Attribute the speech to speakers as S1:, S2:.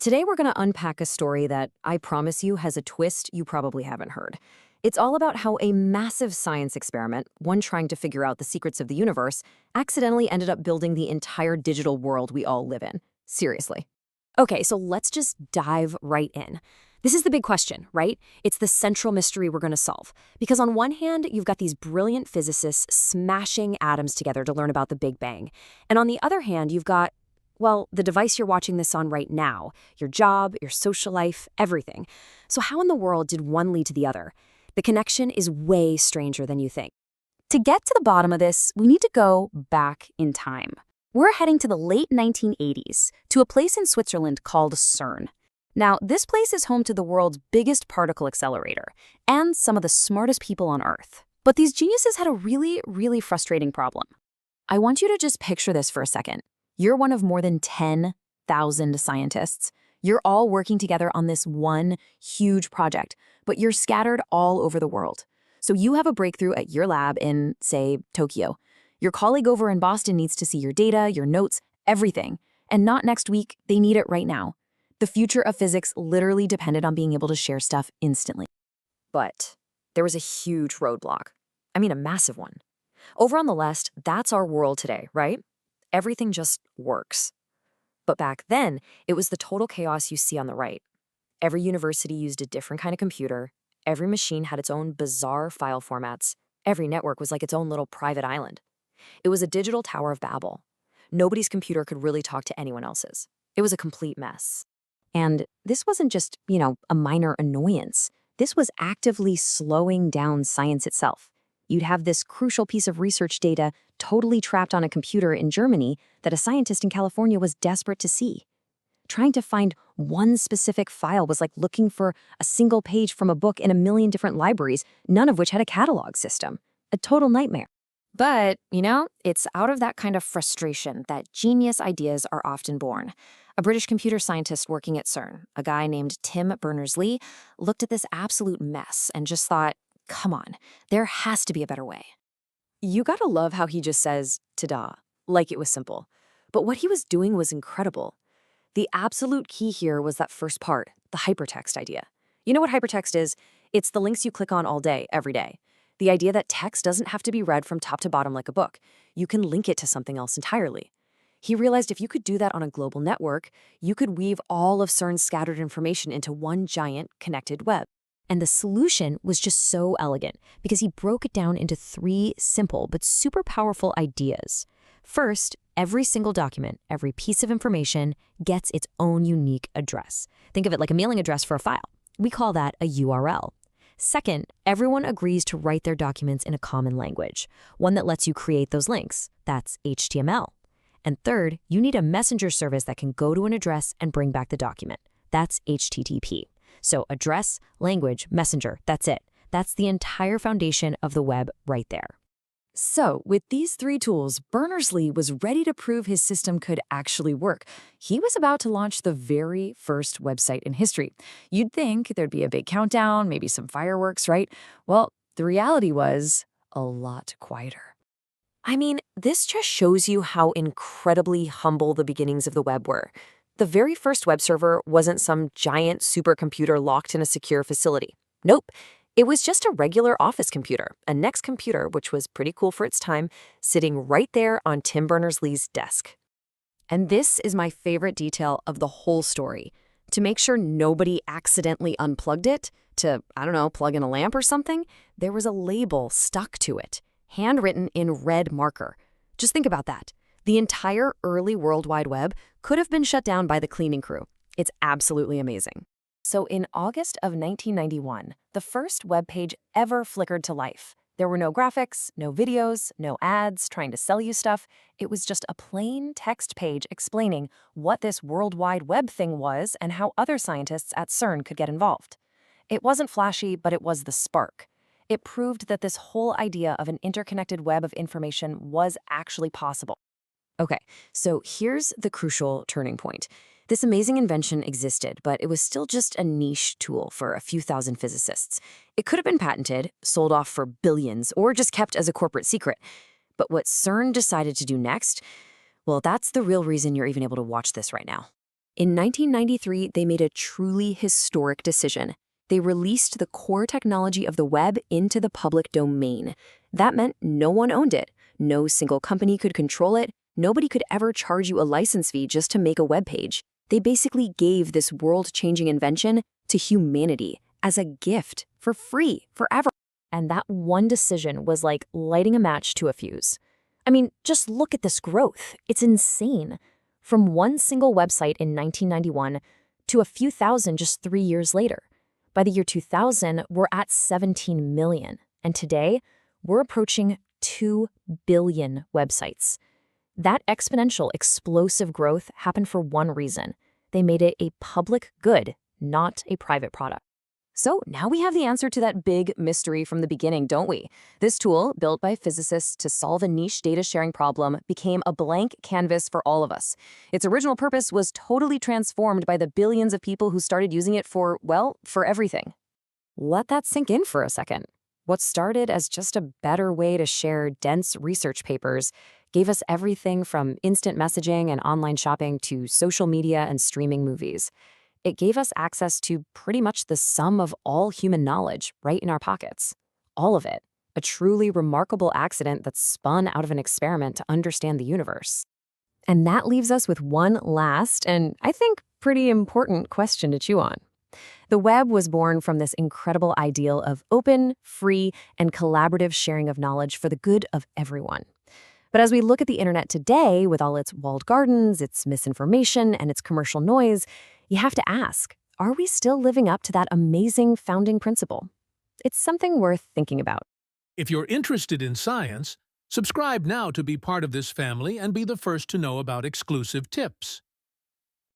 S1: Today, we're going to unpack a story that I promise you has a twist you probably haven't heard. It's all about how a massive science experiment, one trying to figure out the secrets of the universe, accidentally ended up building the entire digital world we all live in. Seriously. Okay, so let's just dive right in. This is the big question, right? It's the central mystery we're going to solve. Because on one hand, you've got these brilliant physicists smashing atoms together to learn about the Big Bang. And on the other hand, you've got, well, the device you're watching this on right now, your job, your social life, everything. So how in the world did one lead to the other? The connection is way stranger than you think. To get to the bottom of this, we need to go back in time. We're heading to the late 1980s, to a place in Switzerland called CERN. Now, this place is home to the world's biggest particle accelerator, and some of the smartest people on Earth. But these geniuses had a really frustrating problem. I want you to just picture this for a second. You're one of more than 10,000 scientists. You're all working together on this one huge project, but you're scattered all over the world. So you have a breakthrough at your lab in, say, Tokyo. Your colleague over in Boston needs to see your data, your notes, everything. And not next week, they need it right now. The future of physics literally depended on being able to share stuff instantly. But there was a huge roadblock. I mean, a massive one. Over on the left, that's our world today, right? Everything just works. But back then, it was the total chaos you see on the right. Every university used a different kind of computer. Every machine had its own bizarre file formats. Every network was like its own little private island. It was a digital Tower of Babel. Nobody's computer could really talk to anyone else's. It was a complete mess. And this wasn't just, a minor annoyance. This was actively slowing down science itself. You'd have this crucial piece of research data totally trapped on a computer in Germany that a scientist in California was desperate to see. Trying to find one specific file was like looking for a single page from a book in a million different libraries, none of which had a catalog system. A total nightmare. But, it's out of that kind of frustration that genius ideas are often born. A British computer scientist working at CERN, a guy named Tim Berners-Lee, looked at this absolute mess and just thought, come on, there has to be a better way. You gotta love how he just says, ta-da, like it was simple. But what he was doing was incredible. The absolute key here was that first part, the hypertext idea. You know what hypertext is? It's the links you click on all day, every day. The idea that text doesn't have to be read from top to bottom like a book. You can link it to something else entirely. He realized if you could do that on a global network, you could weave all of CERN's scattered information into one giant connected web. And the solution was just so elegant because he broke it down into 3 simple but super powerful ideas. First, every single document, every piece of information gets its own unique address. Think of it like a mailing address for a file. We call that a URL. Second, everyone agrees to write their documents in a common language, one that lets you create those links. That's HTML. And third, you need a messenger service that can go to an address and bring back the document. That's HTTP. So address, language, messenger, that's it. That's the entire foundation of the web right there. So, with these 3 tools, Berners-Lee was ready to prove his system could actually work. He was about to launch the very first website in history. You'd think there'd be a big countdown, maybe some fireworks, right? Well, the reality was a lot quieter. I mean, this just shows you how incredibly humble the beginnings of the web were. The very first web server wasn't some giant supercomputer locked in a secure facility. Nope. It was just a regular office computer, a Next computer, which was pretty cool for its time, sitting right there on Tim Berners-Lee's desk. And this is my favorite detail of the whole story. To make sure nobody accidentally unplugged it, to, plug in a lamp or something, there was a label stuck to it, handwritten in red marker. Just think about that. The entire early World Wide Web could have been shut down by the cleaning crew. It's absolutely amazing. So in August of 1991, the first web page ever flickered to life. There were no graphics, no videos, no ads trying to sell you stuff. It was just a plain text page explaining what this World Wide Web thing was and how other scientists at CERN could get involved. It wasn't flashy, but it was the spark. It proved that this whole idea of an interconnected web of information was actually possible. Okay, so here's the crucial turning point. This amazing invention existed, but it was still just a niche tool for a few thousand physicists. It could have been patented, sold off for billions, or just kept as a corporate secret. But what CERN decided to do next, well, that's the real reason you're even able to watch this right now. In 1993, they made a truly historic decision. They released the core technology of the web into the public domain. That meant no one owned it. No single company could control it. Nobody could ever charge you a license fee just to make a web page. They basically gave this world-changing invention to humanity as a gift for free, forever. And that one decision was like lighting a match to a fuse. I mean, just look at this growth. It's insane. From one single website in 1991 to a few thousand just 3 years later. By the year 2000, we're at 17 million. And today, we're approaching 2 billion websites. That exponential, explosive growth happened for one reason. They made it a public good, not a private product. So now we have the answer to that big mystery from the beginning, don't we? This tool, built by physicists to solve a niche data sharing problem, became a blank canvas for all of us. Its original purpose was totally transformed by the billions of people who started using it for, well, for everything. Let that sink in for a second. What started as just a better way to share dense research papers gave us everything from instant messaging and online shopping to social media and streaming movies. It gave us access to pretty much the sum of all human knowledge right in our pockets. All of it. A truly remarkable accident that spun out of an experiment to understand the universe. And that leaves us with one last, and I think pretty important question to chew on. The web was born from this incredible ideal of open, free, and collaborative sharing of knowledge for the good of everyone. But as we look at the internet today, with all its walled gardens, its misinformation, and its commercial noise, you have to ask, are we still living up to that amazing founding principle? It's something worth thinking about.
S2: If you're interested in science, subscribe now to be part of this family and be the first to know about exclusive tips.